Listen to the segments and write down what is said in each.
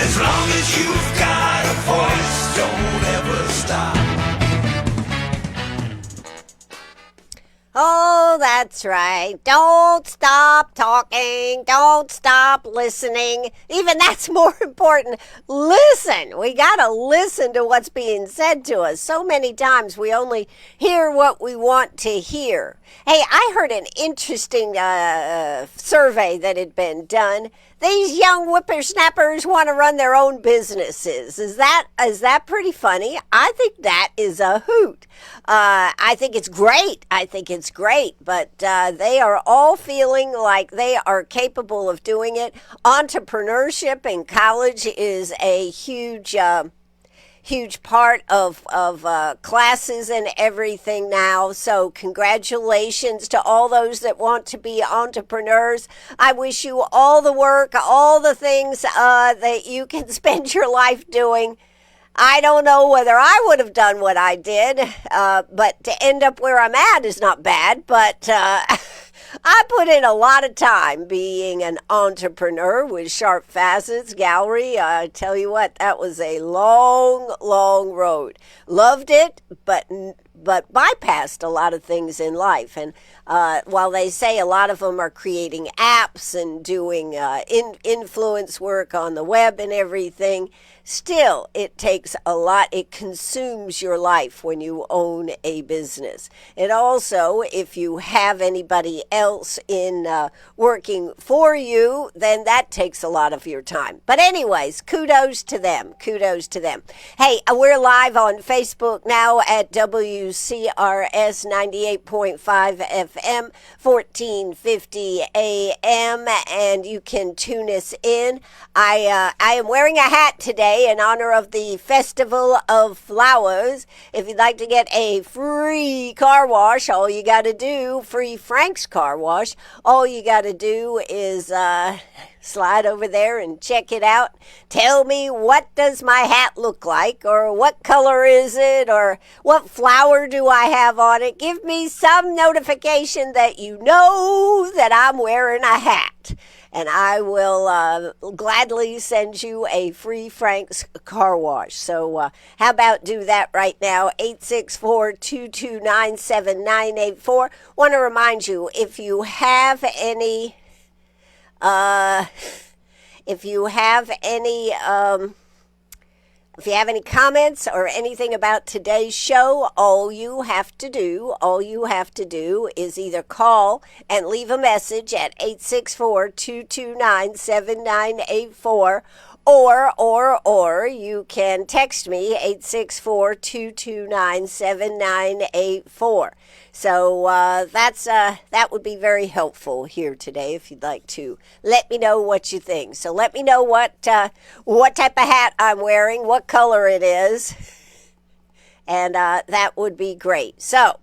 As long as you've got a voice, don't ever stop. Oh, that's right. Don't stop talking. Don't stop listening. Even that's more important. Listen. We got to listen to what's being said to us. So many times we only hear what we want to hear. Hey, I heard an interesting survey that had been done. These young whippersnappers want to run their own businesses. Is that pretty funny? I think that is a hoot. I think it's great. But they are all feeling like they are capable of doing it. Entrepreneurship in college is a huge part of classes and everything now. So congratulations to all those that want to be entrepreneurs. I wish you all the work, all the things that you can spend your life doing. I don't know whether I would have done what I did, but to end up where I'm at is not bad. But I put in a lot of time being an entrepreneur with Sharp Facets Gallery. I tell you what, that was a long, long road. Loved it, but bypassed a lot of things in life. And while they say a lot of them are creating apps and doing influence work on the web and everything, still, it takes a lot. It consumes your life when you own a business. And also, if you have anybody else in working for you, then that takes a lot of your time. But anyways, kudos to them. Hey, we're live on Facebook now at WCRS 98.5 FM, 1450 AM, and you can tune us in. I am wearing a hat today in honor of the Festival of Flowers. If you'd like to get a free car wash, all you got to do, free Frank's car wash, all you got to do is slide over there and check it out. Tell me, what does my hat look like, or what color is it, or what flower do I have on it? Give me some notification that you know that I'm wearing a hat, and I will gladly send you a free Frank's car wash. So how about do that right now? 864-229-7984. Want to remind you, if you have any comments or anything about today's show, all you have to do is either call and leave a message at 864-229-7984, or you can text me 864-229-7984. So that would be very helpful here today if you'd like to let me know what you think. So let me know what type of hat I'm wearing, what color it is, and that would be great. So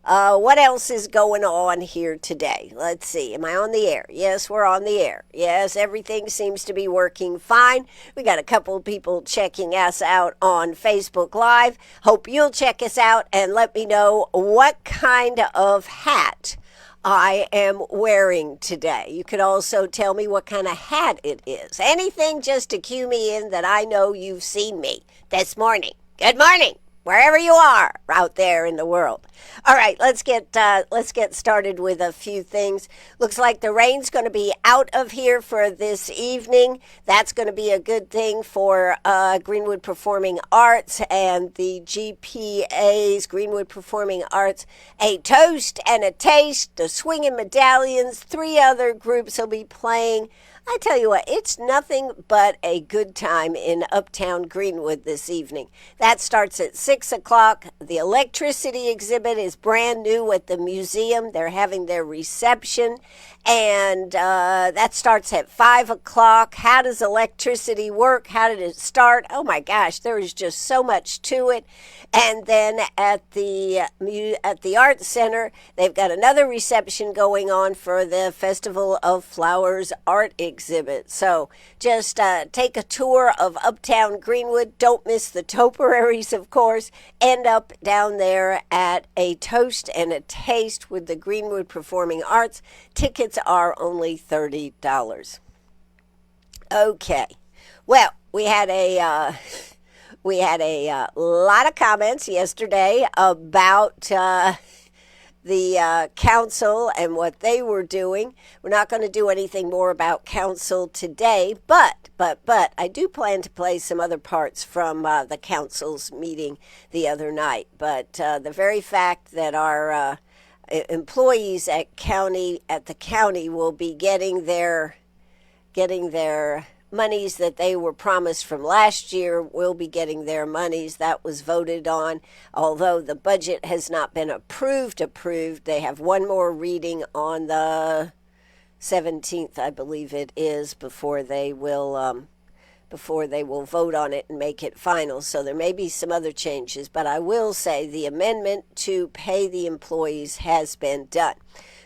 what else is going on here today? Let's see. Am I on the air? Yes, we're on the air. Yes, everything seems to be working fine. We got a couple of people checking us out on Facebook Live. Hope you'll check us out and let me know what kind of hat I am wearing today. You could also tell me what kind of hat it is. Anything just to cue me in that I know you've seen me this morning. Good morning, wherever you are out there in the world. All right, let's get started with a few things. Looks like the rain's going to be out of here for this evening. That's going to be a good thing for Greenwood Performing Arts and the GPA's Greenwood Performing Arts. A Toast and a Taste, the Swinging Medallions, 3 other groups will be playing. I tell you what, it's nothing but a good time in Uptown Greenwood this evening. That starts at 6 o'clock. The electricity exhibit is brand new at the museum. They're having their reception, and that starts at 5 o'clock. How does electricity work? How did it start? Oh my gosh, there is just so much to it. And then at the Art Center, they've got another reception going on for the Festival of Flowers art exhibit. So just take a tour of Uptown Greenwood. Don't miss the topiaries, of course. End up down there at A Toast and a Taste with the Greenwood Performing Arts. Tickets are only $30. Okay. Well, we had a lot of comments yesterday about the council and what they were doing. We're not going to do anything more about council today, but I do plan to play some other parts from the council's meeting the other night. But the very fact that our employees at the county will be getting their monies that they were promised from last year, will be getting their monies. That was voted on. Although the budget has not been approved, they have one more reading on the 17th, I believe it is, before they will vote on it and make it final. So there may be some other changes, but I will say the amendment to pay the employees has been done.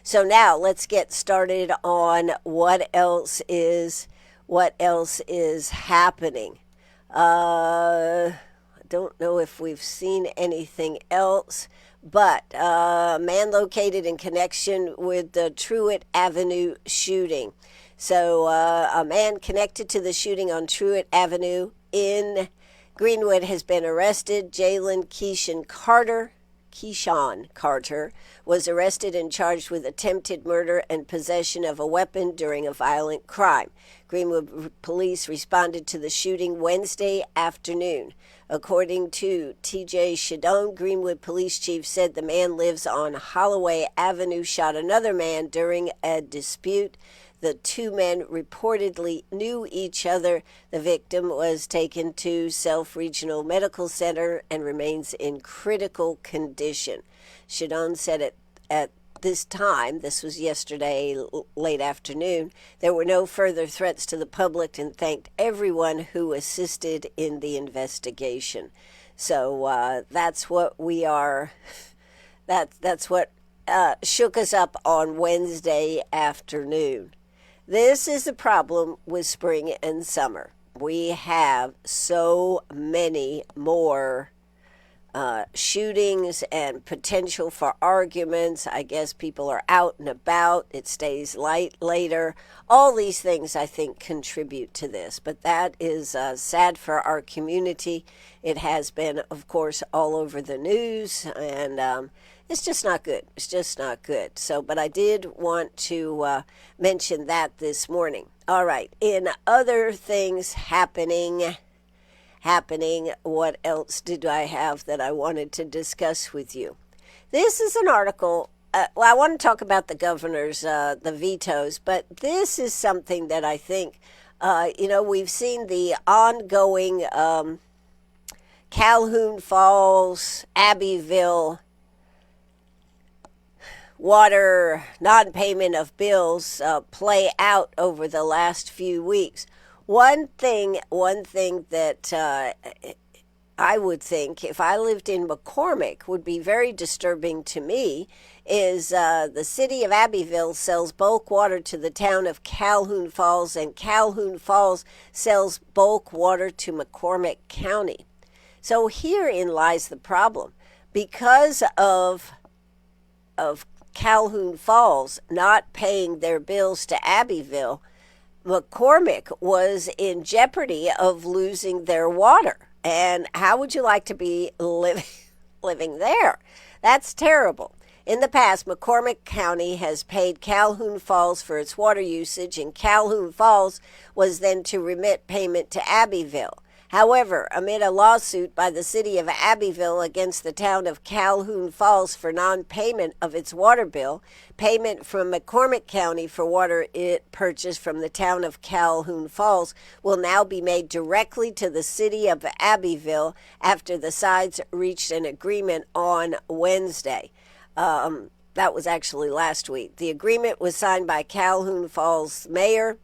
So now let's get started on what else is happening. I don't know if we've seen anything else, but a man located in connection with the Truett Avenue shooting. So a man connected to the shooting on Truett Avenue in Greenwood has been arrested. Jalen Keyshawn Carter was arrested and charged with attempted murder and possession of a weapon during a violent crime. Greenwood police responded to the shooting Wednesday afternoon. According to TJ Shadone, Greenwood police chief said the man lives on Holloway Avenue, shot another man during a dispute. The two men reportedly knew each other. The victim was taken to Self Regional Medical Center and remains in critical condition. Shadone said at this time, this was yesterday late afternoon, there were no further threats to the public and thanked everyone who assisted in the investigation. So that's what we are. That's what shook us up on Wednesday afternoon. This is the problem with spring and summer. We have so many more shootings and potential for arguments. I guess people are out and about. It stays light later. All these things, I think, contribute to this. But that is sad for our community. It has been, of course, all over the news, and it's just not good. It's just not good. So, but I did want to mention that this morning. All right. In other things happening, what else did I have that I wanted to discuss with you? This is an article. I want to talk about the governor's, the vetoes, but this is something that I think, we've seen the ongoing Calhoun Falls, Abbeville water non-payment of bills play out over the last few weeks. One thing that I would think, if I lived in McCormick, would be very disturbing to me is the city of Abbeville sells bulk water to the town of Calhoun Falls, and Calhoun Falls sells bulk water to McCormick County. So herein lies the problem. Because of Calhoun Falls not paying their bills to Abbeville, McCormick was in jeopardy of losing their water. And how would you like to be living there? That's terrible. In the past, McCormick County has paid Calhoun Falls for its water usage, and Calhoun Falls was then to remit payment to Abbeville. However, amid a lawsuit by the city of Abbeville against the town of Calhoun Falls for non-payment of its water bill, payment from McCormick County for water it purchased from the town of Calhoun Falls will now be made directly to the city of Abbeville after the sides reached an agreement on Wednesday. That was actually last week. The agreement was signed by Calhoun Falls mayor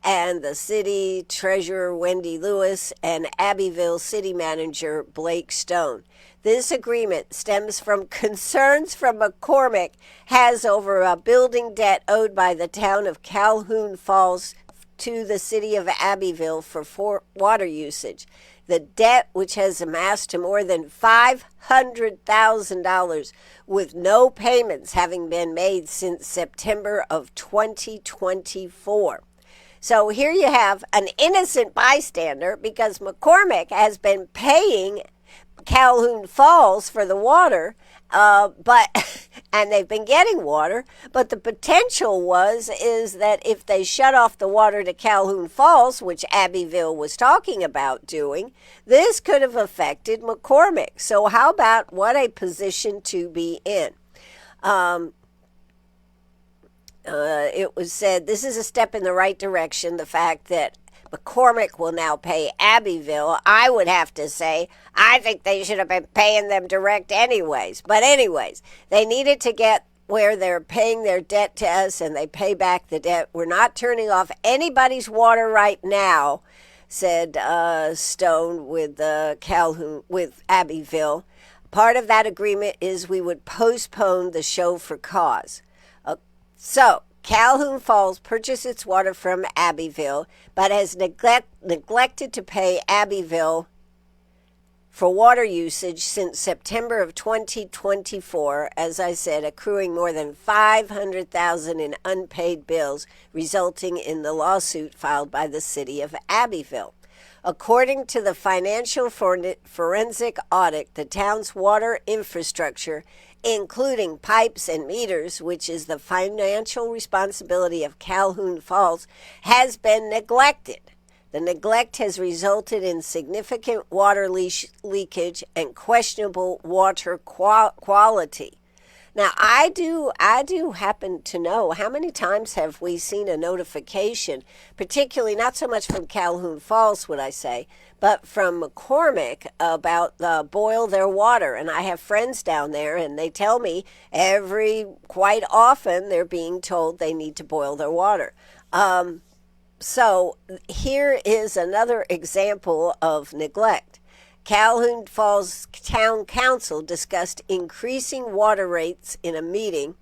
and the city treasurer Wendy Lewis and Abbeville city manager Blake Stone. This agreement stems from concerns from McCormick has over a building debt owed by the town of Calhoun Falls to the city of Abbeville for water usage. The debt, which has amassed to more than $500,000, with no payments having been made since September of 2024. So here you have an innocent bystander because McCormick has been paying Calhoun Falls for the water, but and they've been getting water. But the potential is that if they shut off the water to Calhoun Falls, which Abbeville was talking about doing, this could have affected McCormick. So how about what a position to be in? It was said this is a step in the right direction. The fact that McCormick will now pay Abbeville, I would have to say, I think they should have been paying them direct anyways. But anyways, they needed to get where they're paying their debt to us and they pay back the debt. We're not turning off anybody's water right now, said Stone with Calhoun, with Abbeville. Part of that agreement is we would postpone the show for cause. So, Calhoun Falls purchased its water from Abbeville, but has neglected to pay Abbeville for water usage since September of 2024, as I said, accruing more than $500,000 in unpaid bills, resulting in the lawsuit filed by the city of Abbeville. According to the financial forensic audit, the town's water infrastructure, including pipes and meters, which is the financial responsibility of Calhoun Falls, has been neglected. The neglect has resulted in significant water leakage and questionable water quality. Now, I do happen to know how many times have we seen a notification, particularly not so much from Calhoun Falls, would I say, but from McCormick about boil their water. And I have friends down there, and they tell me quite often they're being told they need to boil their water. So here is another example of neglect. Calhoun Falls Town Council discussed increasing water rates in a meeting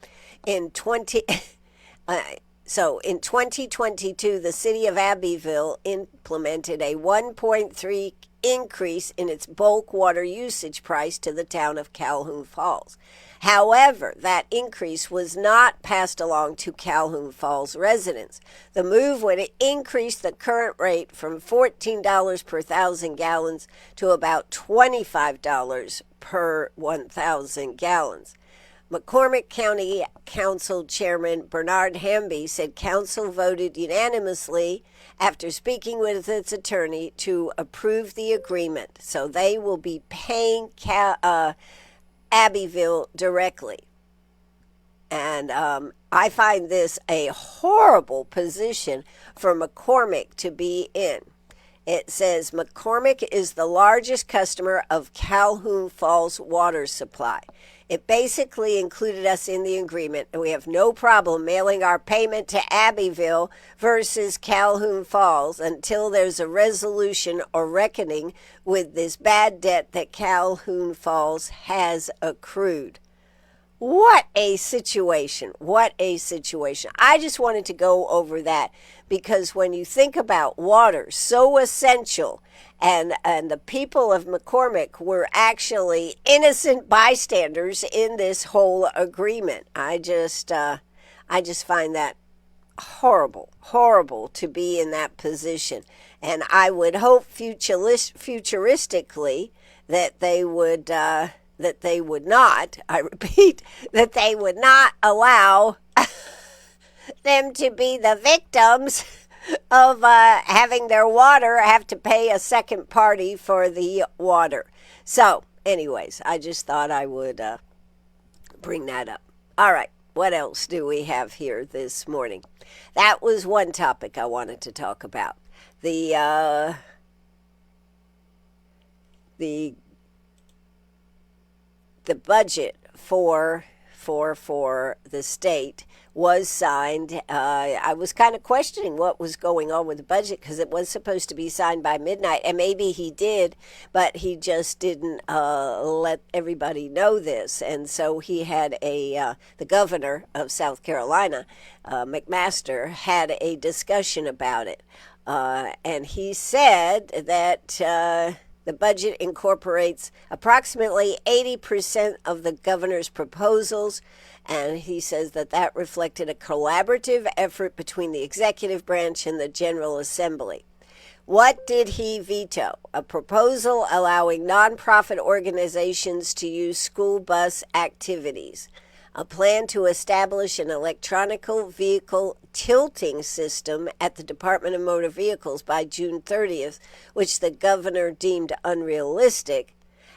in 2022, the city of Abbeville implemented a 1.3 increase in its bulk water usage price to the town of Calhoun Falls. However, that increase was not passed along to Calhoun Falls residents. The move would increase the current rate from $14 per 1,000 gallons to about $25 per 1,000 gallons. McCormick County Council Chairman Bernard Hamby said council voted unanimously after speaking with its attorney to approve the agreement. So they will be paying Abbeville directly. And I find this a horrible position for McCormick to be in. It says McCormick is the largest customer of Calhoun Falls water supply. It basically included us in the agreement, and we have no problem mailing our payment to Abbeville versus Calhoun Falls until there's a resolution or reckoning with this bad debt that Calhoun Falls has accrued. What a situation. What a situation. I just wanted to go over that because when you think about water, so essential, and the people of McCormick were actually innocent bystanders in this whole agreement. I just find that horrible to be in that position. And I would hope futuristically that they would not, I repeat, that they would not allow them to be the victims of having their water have to pay a second party for the water. So, anyways, I just thought I would bring that up. All right, what else do we have here this morning? That was one topic I wanted to talk about. The budget for the state was signed. I was kind of questioning what was going on with the budget because it was supposed to be signed by midnight, and maybe he did, but he just didn't let everybody know this. And so he had the governor of South Carolina, McMaster, had a discussion about it, and he said that the budget incorporates approximately 80% of the governor's proposals And he says that reflected a collaborative effort between the executive branch and the General Assembly. What did he veto? A proposal allowing nonprofit organizations to use school bus activities. A plan to establish an electronic vehicle tilting system at the Department of Motor Vehicles by June 30th, which the governor deemed unrealistic,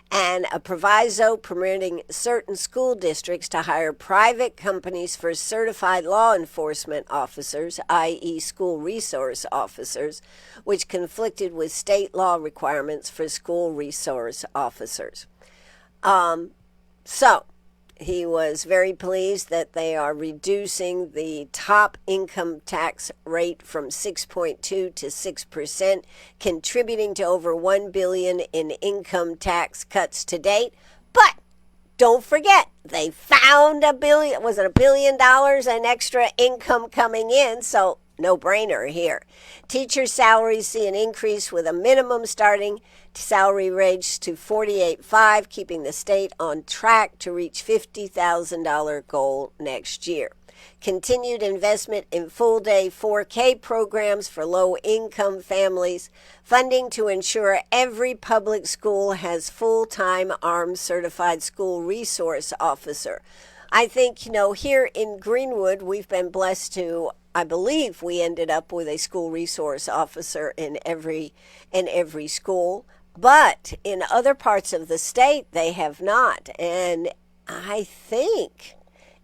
and a proviso permitting certain school districts to hire private companies for certified law enforcement officers, i.e. school resource officers, which conflicted with state law requirements for school resource officers. So he was very pleased that they are reducing the top income tax rate from 6.2 to 6%, contributing to over $1 billion in income tax cuts to date. But don't forget, they found $1 billion, was it $1 billion in extra income coming in? So no brainer here. Teacher salaries see an increase with a minimum starting salary raised to $48,500, keeping the state on track to reach $50,000 goal next year. Continued investment in full-day 4K programs for low-income families. Funding to ensure every public school has full-time armed certified school resource officer. I think, here in Greenwood, we've been blessed to, I believe we ended up with a school resource officer in every school. But in other parts of the state, they have not. And I think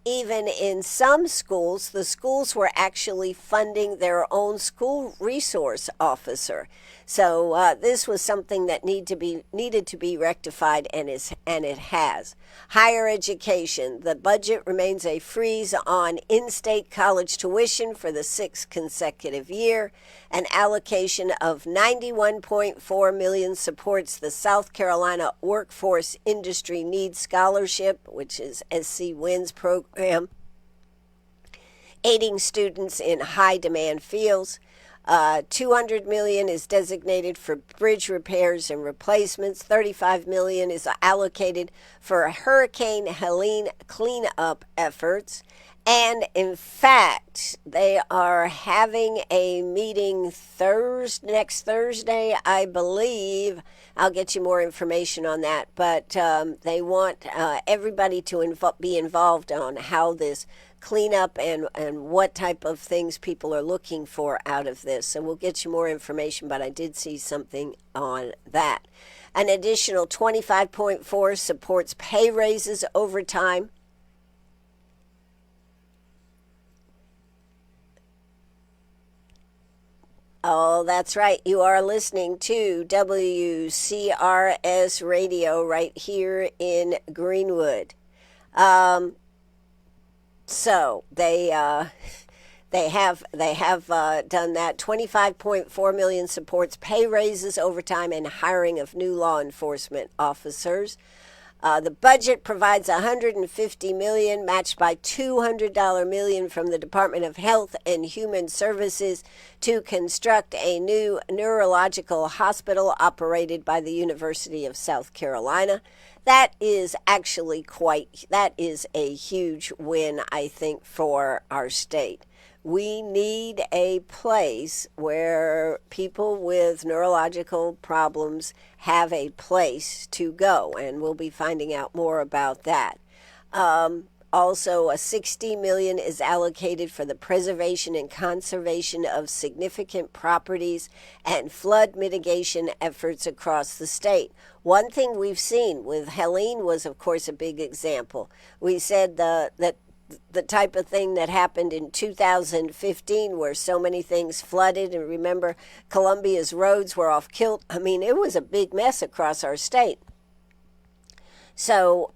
even in some schools, the schools were actually funding their own school resource officer. So this was something that needed to be rectified, and it has. Higher education. The budget remains a freeze on in-state college tuition for the sixth consecutive year. An allocation of $91.4 million supports the South Carolina Workforce Industry Needs Scholarship, which is SC WIN's program, aiding students in high-demand fields. $200 million is designated for bridge repairs and replacements. $35 million is allocated for Hurricane Helene cleanup efforts. And in fact, they are having a meeting next Thursday, I believe. I'll get you more information on that. But they want everybody to be involved on how this cleanup and what type of things people are looking for out of this. So we'll get you more information, but I did see something on that. An additional 25.4 supports pay raises over time. Oh, that's right. You are listening to WCRS radio right here in Greenwood. So they have done that. $25.4 million supports pay raises, overtime, and hiring of new law enforcement officers. The budget provides $150 million, matched by $200 million from the Department of Health and Human Services to construct a new neurological hospital operated by the University of South Carolina. That is actually that is a huge win, I think, for our state. We need a place where people with neurological problems have a place to go, and we'll be finding out more about that. Also, a $60 million is allocated for the preservation and conservation of significant properties and flood mitigation efforts across the state. One thing we've seen with Helene was, of course, a big example. We said that the type of thing that happened in 2015 where so many things flooded, and remember Columbia's roads were off kilt. I mean, it was a big mess across our state. So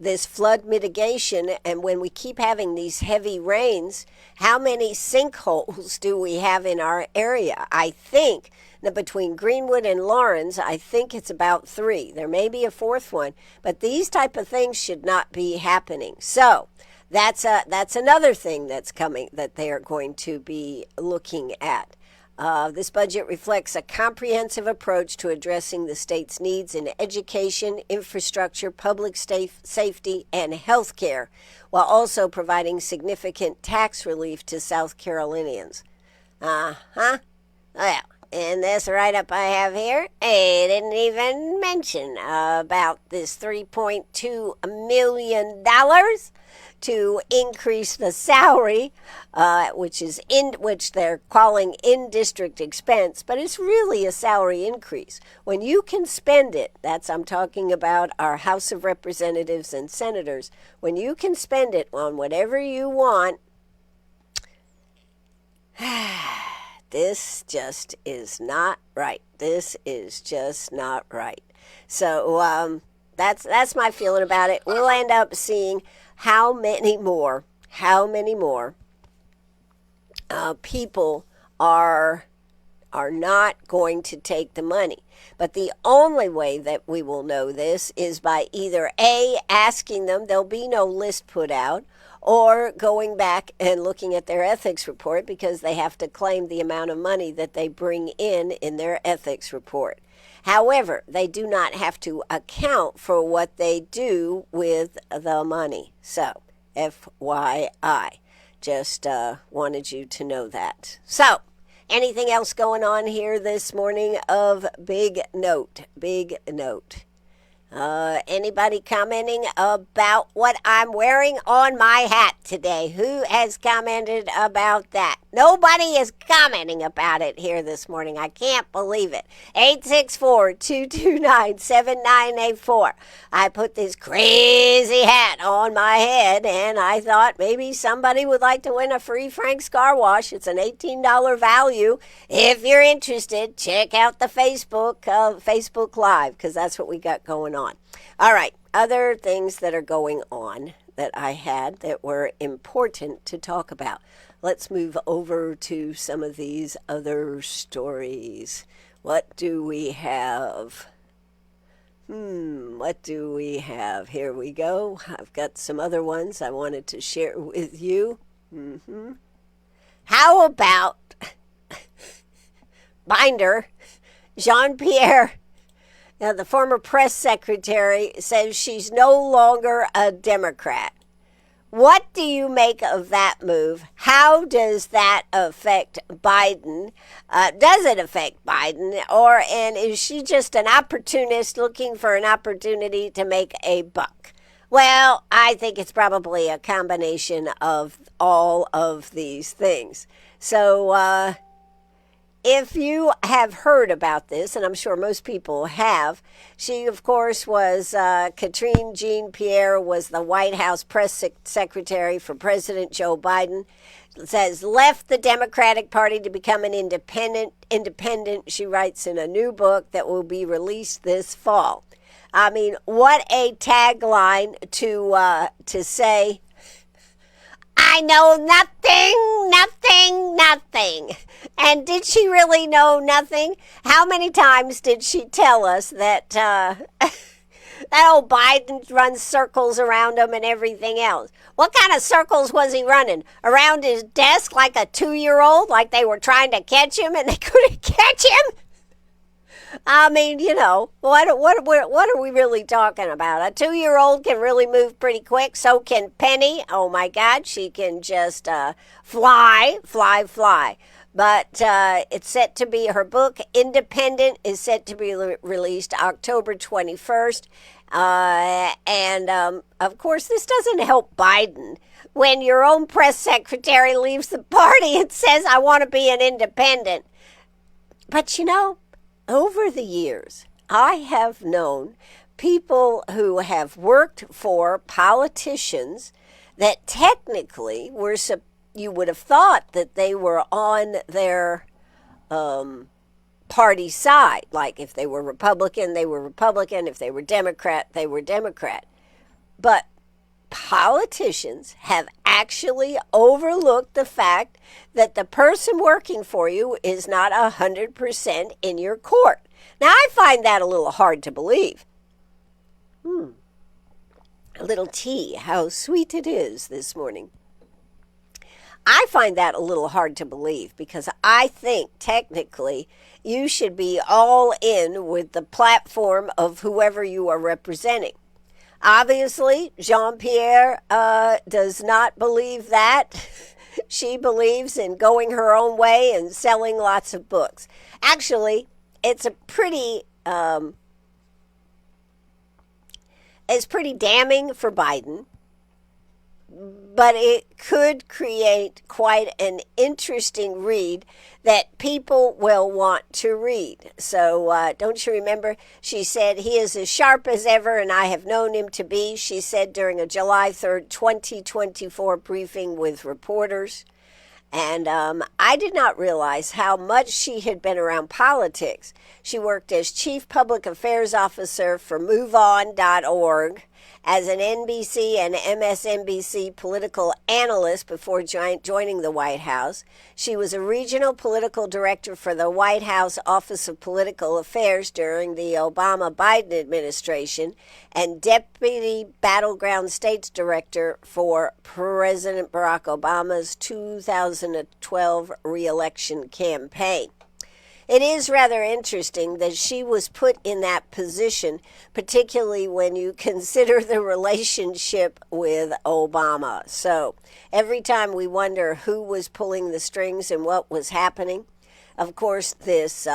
this flood mitigation, and when we keep having these heavy rains, how many sinkholes do we have in our area? I think that between Greenwood and Lawrence, I think it's about 3. There may be a 4th one, but these type of things should not be happening. So that's another thing that's coming that they are going to be looking at. This budget reflects a comprehensive approach to addressing the state's needs in education, infrastructure, public safety, and health care, while also providing significant tax relief to South Carolinians. Well, in this write-up I have here, I didn't even mention about this $3.2 million to increase the salary, which they're calling in-district expense, but it's really a salary increase. When you can spend it, I'm talking about our House of Representatives and Senators, when you can spend it on whatever you want, this just is not right. This is just not right. So that's my feeling about it. We'll end up seeing how many more people are not going to take the money. But the only way that we will know this is by either A, asking them, there'll be no list put out, or going back and looking at their ethics report, because they have to claim the amount of money that they bring in their ethics report. However, they do not have to account for what they do with the money. So, FYI, just wanted you to know that. So, anything else going on here this morning of big note? Anybody commenting about what I'm wearing on my hat today? Who has commented about that? Nobody is commenting about it here this morning. I can't believe it. 864-229-7984. I put this crazy hat on my head, and I thought maybe somebody would like to win a free Frank's Car Wash. It's an $18 value. If you're interested, check out the Facebook Live, because that's what we got going on. All right, other things that are going on that I had that were important to talk about. Let's move over to some of these other stories. What do we have? What do we have? Here we go. I've got some other ones I wanted to share with you. How about Binder, Jean-Pierre? Now, the former press secretary says she's no longer a Democrat. What do you make of that move? How does that affect Biden? Does it affect Biden? And is she just an opportunist looking for an opportunity to make a buck? Well, I think it's probably a combination of all of these things. So, if you have heard about this, and I'm sure most people have, she, of course, was Karine Jean-Pierre, was the White House press secretary for President Joe Biden. It says, left the Democratic Party to become an independent, she writes in a new book that will be released this fall. I mean, what a tagline to say, I know nothing. And did she really know nothing? How many times did she tell us that that old Biden runs circles around him and everything else? What kind of circles was he running? Around his desk like a 2-year-old, like they were trying to catch him and they couldn't catch him? I mean, what are we really talking about? A 2-year-old can really move pretty quick. So can Penny. Oh, my God. She can just fly. But it's set to be, her book, Independent, is set to be released October 21st. Of course, this doesn't help Biden. When your own press secretary leaves the party and says, I want to be an independent. But, over the years, I have known people who have worked for politicians that technically you would have thought that they were on their party side. Like if they were Republican, they were Republican. If they were Democrat, they were Democrat. But politicians have actually overlooked the fact that the person working for you is not 100% in your court. Now, I find that a little hard to believe. A little tea, how sweet it is this morning. I find that a little hard to believe because I think technically you should be all in with the platform of whoever you are representing. Obviously, Jean-Pierre does not believe that. She believes in going her own way and selling lots of books. Actually, it's a pretty it's pretty damning for Biden, but it could create quite an interesting read that people will want to read. So don't you remember? She said, he is as sharp as ever, and I have known him to be, she said during a July 3rd, 2024 briefing with reporters. And I did not realize how much she had been around politics. She worked as Chief Public Affairs Officer for MoveOn.org, as an NBC and MSNBC political analyst before joining the White House. She was a regional political director for the White House Office of Political Affairs during the Obama-Biden administration and deputy battleground states director for President Barack Obama's 2012 re-election campaign. It is rather interesting that she was put in that position, particularly when you consider the relationship with Obama. So every time we wonder who was pulling the strings and what was happening. Of course, this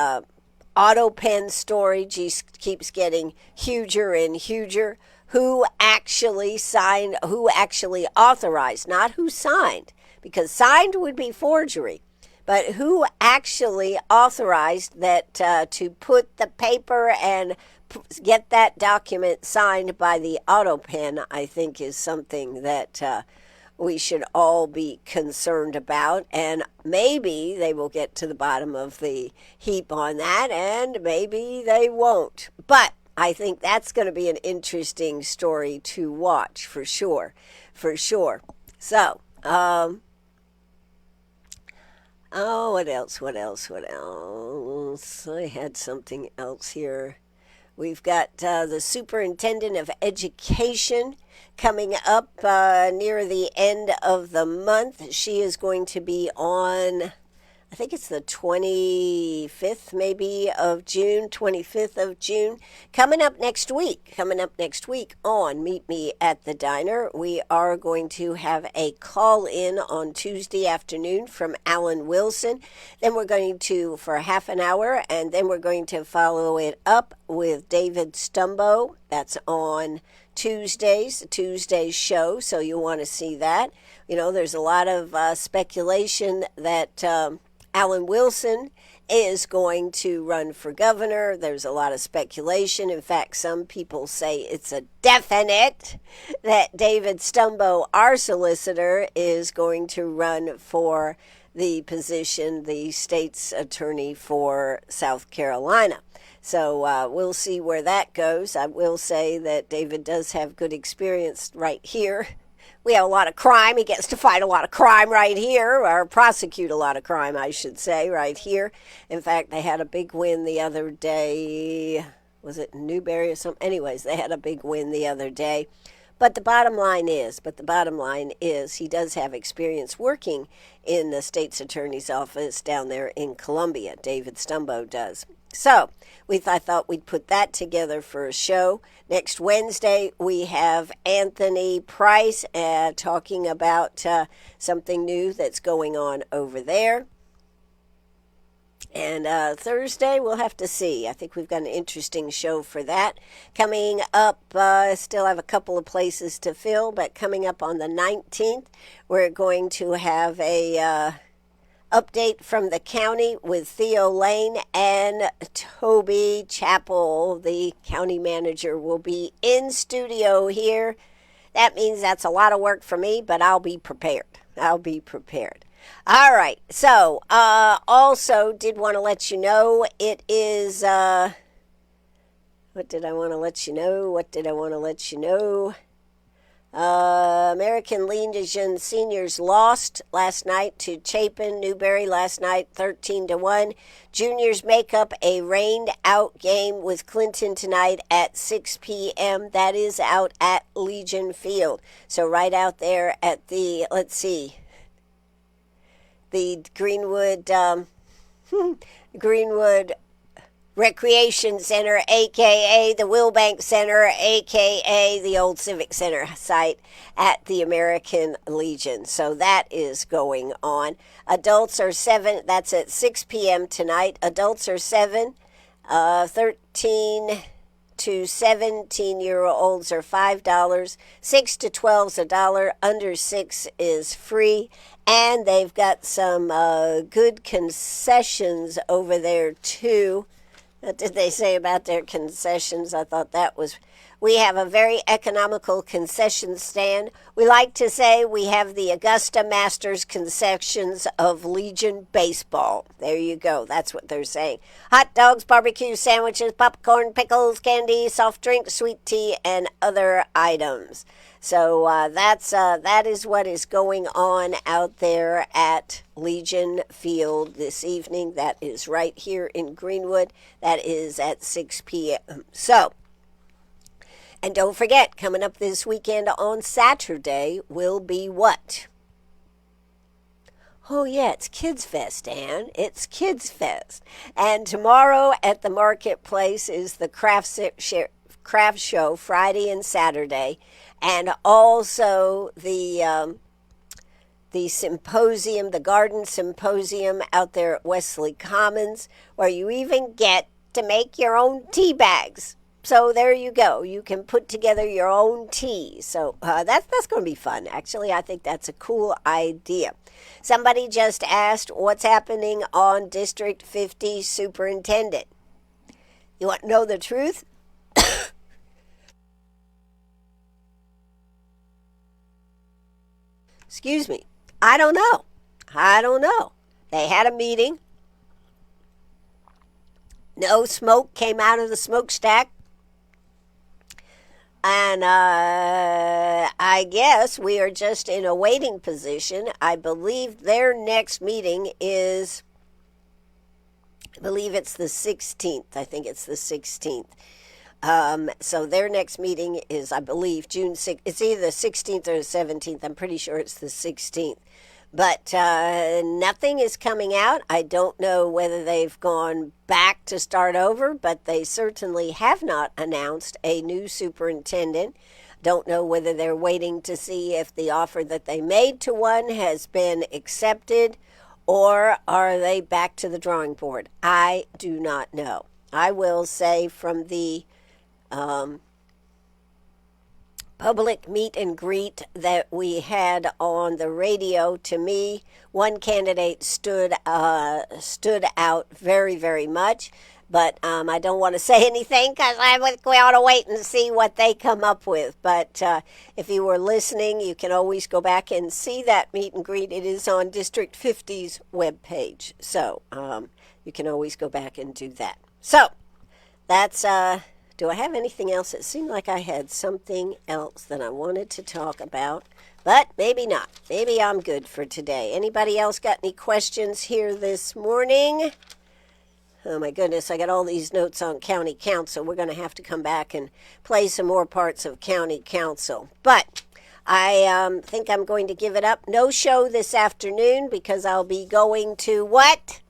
auto pen story just keeps getting huger and huger. Who actually signed, who actually authorized, not who signed, because signed would be forgery. But who actually authorized that to put the paper and get that document signed by the auto pen, I think is something that we should all be concerned about. And maybe they will get to the bottom of the heap on that, and maybe they won't. But I think that's going to be an interesting story to watch for sure. So, oh, what else? I had something else here. We've got the Superintendent of Education coming up near the end of the month. She is going to be on, I think it's the 25th maybe of June, 25th of June. Coming up next week on Meet Me at the Diner, we are going to have a call-in on Tuesday afternoon from Alan Wilson. Then we're going to, for half an hour, and then we're going to follow it up with David Stumbo. That's on Tuesday's show, so you'll want to see that. You know, there's a lot of speculation that Alan Wilson is going to run for governor. There's a lot of speculation. In fact, some people say it's a definite that David Stumbo, our solicitor, is going to run for the position, the state's attorney for South Carolina. So we'll see where that goes. I will say that David does have good experience right here. We have a lot of crime. He gets to fight a lot of crime right here, or prosecute a lot of crime, I should say, right here. In fact, they had a big win the other day. Was it Newberry or something? Anyways, they had a big win the other day. But the bottom line is he does have experience working in the state's attorney's office down there in Columbia. David Stumbo does. So I thought we'd put that together for a show. Next Wednesday, we have Anthony Price talking about something new that's going on over there. And Thursday, we'll have to see. I think we've got an interesting show for that. Coming up, still have a couple of places to fill, but coming up on the 19th, we're going to have a update from the county with Theo Lane and Toby Chappell. The county manager will be in studio here. That means that's a lot of work for me, but I'll be prepared. All right. So, also did want to let you know it is, what did I want to let you know? American Legion seniors lost last night to Chapin, Newberry last night, 13-1. Juniors make up a rained-out game with Clinton tonight at 6 p.m. That is out at Legion Field. So right out there at the, let's see, the Greenwood Recreation Center, a.k.a. the Wilbank Center, a.k.a. the old Civic Center site at the American Legion. So that is going on. Adults are 7, that's at 6 p.m. tonight. Adults are 7, 13 to 17-year-olds are $5, 6 to 12 is $1, under 6 is free. And they've got some good concessions over there, too. What did they say about their concessions? I thought that was... We have a very economical concession stand. We like to say we have the Augusta Masters concessions of Legion Baseball. There you go. That's what they're saying. Hot dogs, barbecue sandwiches, popcorn, pickles, candy, soft drinks, sweet tea, and other items. So that is what is going on out there at Legion Field this evening. That is right here in Greenwood. That is at 6 p.m. So, and don't forget, coming up this weekend on Saturday will be what? Oh, yeah, it's Kids Fest, Ann. It's Kids Fest. And tomorrow at the marketplace is the craft show, Friday and Saturday. And also the symposium, the garden symposium out there at Wesley Commons, where you even get to make your own tea bags. So there you go. You can put together your own tea. So that's going to be fun. Actually, I think that's a cool idea. Somebody just asked what's happening on District 50 Superintendent. You want to know the truth? Excuse me. I don't know. They had a meeting. No smoke came out of the smokestack. And I guess we are just in a waiting position. I believe their next meeting is, I believe it's the 16th. I think it's the 16th. So their next meeting is, I believe, June 6th. It's either the 16th or the 17th. I'm pretty sure it's the 16th. But nothing is coming out. I don't know whether they've gone back to start over, but they certainly have not announced a new superintendent. Don't know whether they're waiting to see if the offer that they made to one has been accepted, or are they back to the drawing board? I do not know. I will say from the public meet and greet that we had on the radio, to me, one candidate stood out very, very much. But I don't want to say anything because I think we ought to wait and see what they come up with. But if you were listening, you can always go back and see that meet and greet. It is on District 50's webpage. So you can always go back and do that. So that's... do I have anything else? It seemed like I had something else that I wanted to talk about, but maybe not. Maybe I'm good for today. Anybody else got any questions here this morning? Oh my goodness, I got all these notes on county council. We're going to have to come back and play some more parts of county council. But I think I'm going to give it up. No show this afternoon because I'll be going to what?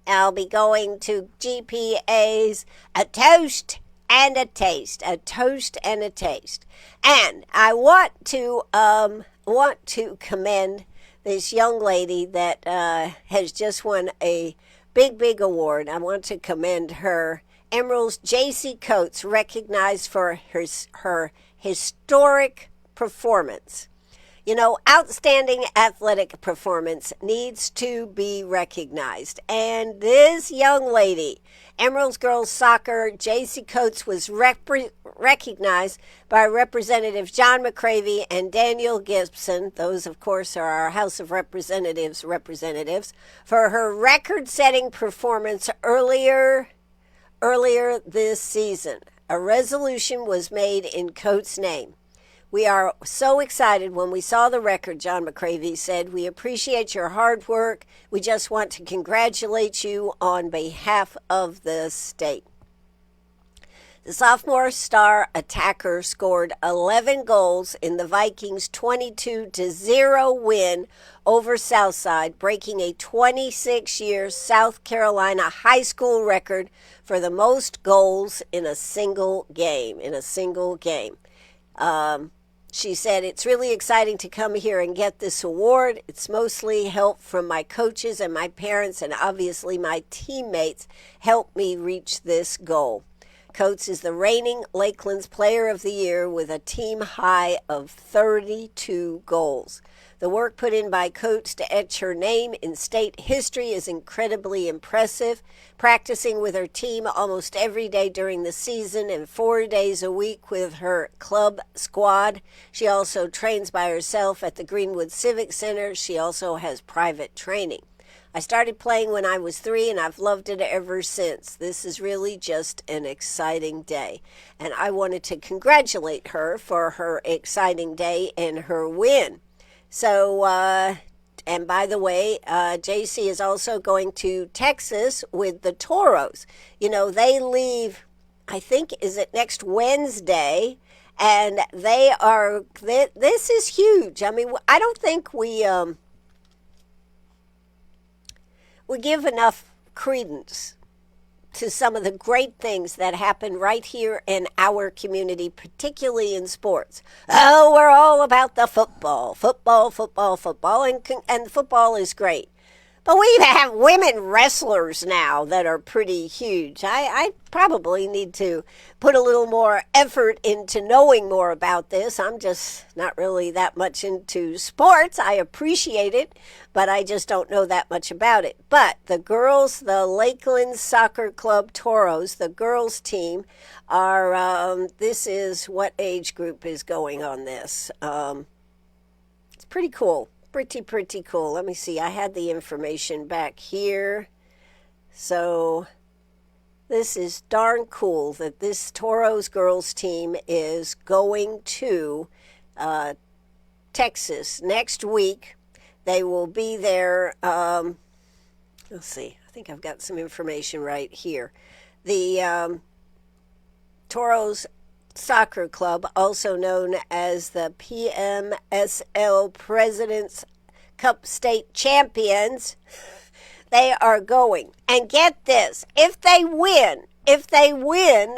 I'll be going to GPA's A Toast and a Taste. A Toast and a Taste. And I want to commend this young lady that has just won a big award. I want to commend her. Emerald's J.C. Coates, recognized for her historic performance. You know, outstanding athletic performance needs to be recognized. And this young lady, Emerald's Girls Soccer, J.C. Coates, was recognized by Representatives John McCravey and Daniel Gibson. Those, of course, are our House of Representatives for her record-setting performance earlier this season. A resolution was made in Coates' name. We are so excited when we saw the record, John McCravey said. We appreciate your hard work. We just want to congratulate you on behalf of the state. The sophomore star attacker scored 11 goals in the Vikings' 22-0 win over Southside, breaking a 26-year South Carolina high school record for the most goals in a single game. She said, "It's really exciting to come here and get this award. It's mostly help from my coaches and my parents, and obviously my teammates helped me reach this goal." Coates is the reigning Lakeland's Player of the Year with a team high of 32 goals. The work put in by Coates to etch her name in state history is incredibly impressive. Practicing with her team almost every day during the season and 4 days a week with her club squad. She also trains by herself at the Greenwood Civic Center. She also has private training. "I started playing when I was 3, and I've loved it ever since. This is really just an exciting day." And I wanted to congratulate her for her exciting day and her win. So, and by the way, JC is also going to Texas with the Toros. You know, they leave, I think, is it next Wednesday? And this is huge. I mean, I don't think we give enough credence to some of the great things that happen right here in our community, particularly in sports. Oh, we're all about the football, and football is great. But we have women wrestlers now that are pretty huge. I probably need to put a little more effort into knowing more about this. I'm just not really that much into sports. I appreciate it, but I just don't know that much about it. But the girls, the Lakeland Soccer Club Toros, the girls team, are, this is, what age group is going on this? It's pretty cool. Pretty cool. Let me see. I had the information back here. So this is darn cool that this Toros girls team is going to Texas next week. They will be there. Let's see. I think I've got some information right here. The Toros Soccer Club, also known as the PMSL President's Cup State Champions, they are going. And get this, if they win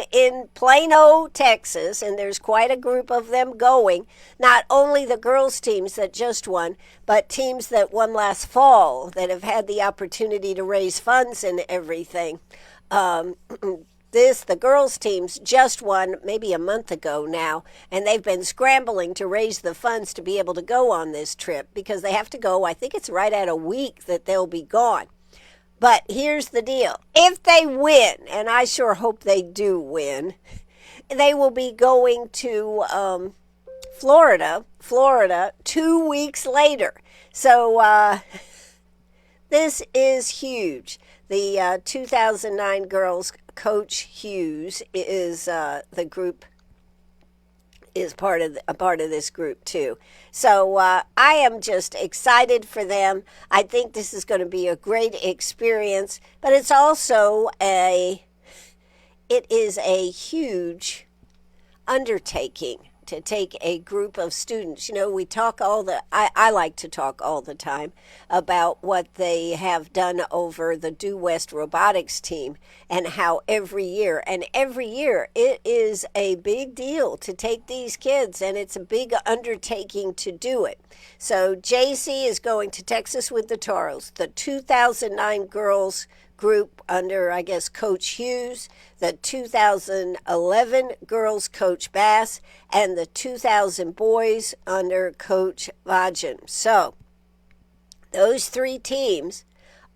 in Plano, Texas, and there's quite a group of them going, not only the girls teams that just won, but teams that won last fall that have had the opportunity to raise funds and everything. The girls' teams just won maybe a month ago now, and they've been scrambling to raise the funds to be able to go on this trip because they have to go, I think it's right at a week that they'll be gone. But here's the deal. If they win, and I sure hope they do win, they will be going to Florida 2 weeks later. So this is huge. The 2009 girls, Coach Hughes is the group, is part of this group too. So I am just excited for them. I think this is going to be a great experience, but it's also it is a huge undertaking to take a group of students. You know, we talk I like to talk all the time about what they have done over the Due West robotics team and how every year it is a big deal to take these kids, and it's a big undertaking to do it. So JC is going to Texas with the Toros. The 2009 girls group under, I guess, Coach Hughes, the 2011 girls, Coach Bass, and the 2000 boys under Coach Vajan. So those 3 teams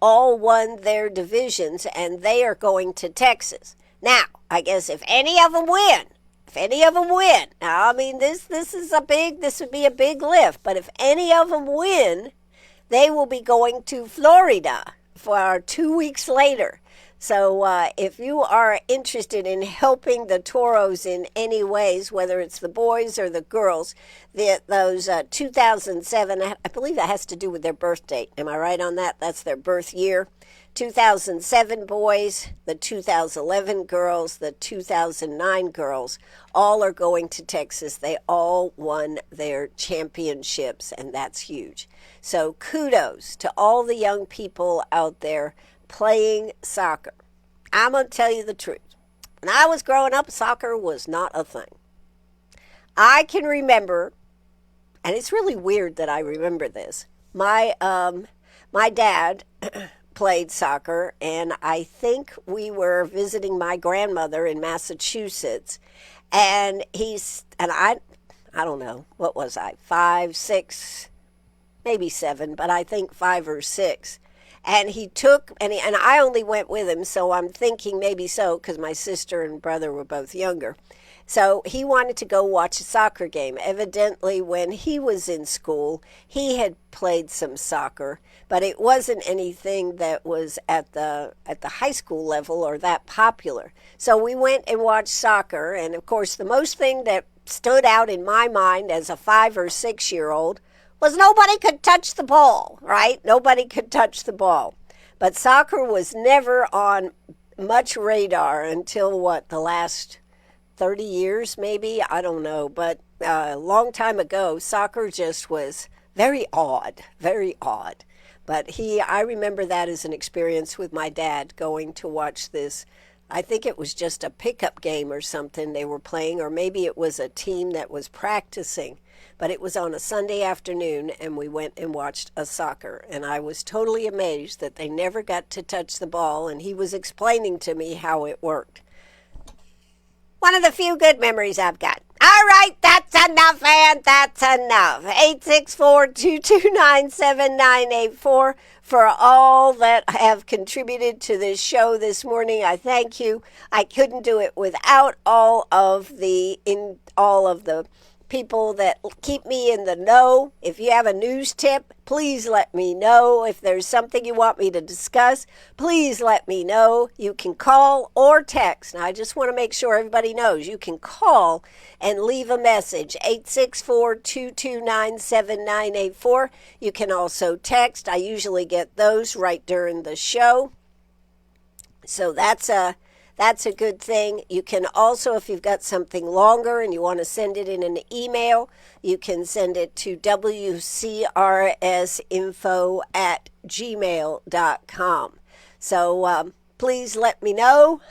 all won their divisions, and they are going to Texas. Now, I guess if any of them win, now, I mean, this would be a big lift, but if any of them win, they will be going to Florida for 2 weeks later. So if you are interested in helping the Toros in any ways, whether it's the boys or the girls, those 2007, I believe that has to do with their birth date. Am I right on that? That's their birth year. 2007 boys, the 2011 girls, the 2009 girls, all are going to Texas. They all won their championships, and that's huge. So kudos to all the young people out there playing soccer. I'm going to tell you the truth. When I was growing up, soccer was not a thing. I can remember, and it's really weird that I remember this, my dad played soccer, and I think we were visiting my grandmother in Massachusetts, and I don't know, what was I, 5, 6, maybe 7, but I think 5 or 6. And he took, and I only went with him, so I'm thinking maybe so, because my sister and brother were both younger. So he wanted to go watch a soccer game. Evidently, when he was in school, he had played some soccer, but it wasn't anything that was at the high school level or that popular. So we went and watched soccer, and of course, the most thing that stood out in my mind as a 5 or 6-year-old was nobody could touch the ball, right? Nobody could touch the ball. But soccer was never on much radar until the last 30 years maybe? I don't know. But a long time ago, soccer just was very odd, very odd. But I remember that as an experience with my dad going to watch this. I think it was just a pickup game or something they were playing, or maybe it was a team that was practicing. But it was on a Sunday afternoon, and we went and watched a soccer. And I was totally amazed that they never got to touch the ball, and he was explaining to me how it worked. One of the few good memories I've got. All right, that's enough, and that's enough. 864-229-7984. For all that have contributed to this show this morning, I thank you. I couldn't do it without all of the people that keep me in the know. If you have a news tip, please let me know. If there's something you want me to discuss, please let me know. You can call or text. Now, I just want to make sure everybody knows you can call and leave a message, 864-229-7984. You can also text. I usually get those right during the show. So that's a good thing. You can also, if you've got something longer and you want to send it in an email, you can send it to wcrsinfo@gmail.com. So please let me know.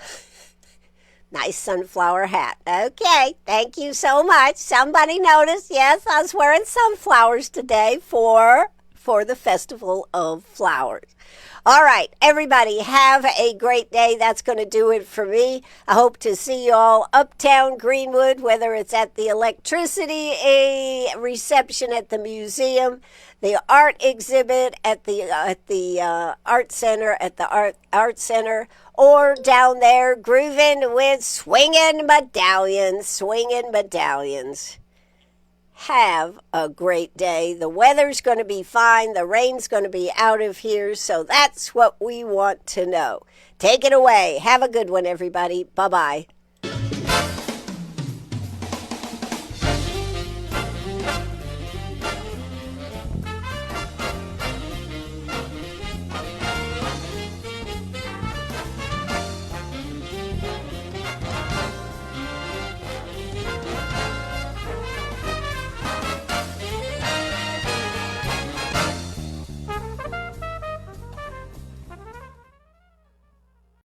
Nice sunflower hat. Okay, thank you so much. Somebody noticed. Yes, I was wearing sunflowers today for the Festival of Flowers. All right, everybody, have a great day. That's going to do it for me. I hope to see you all uptown Greenwood, whether it's at the electricity reception at the museum, the art exhibit at the art center, or down there grooving with swinging medallions. Have a great day. The weather's going to be fine. The rain's going to be out of here. So that's what we want to know. Take it away. Have a good one, everybody. Bye-bye.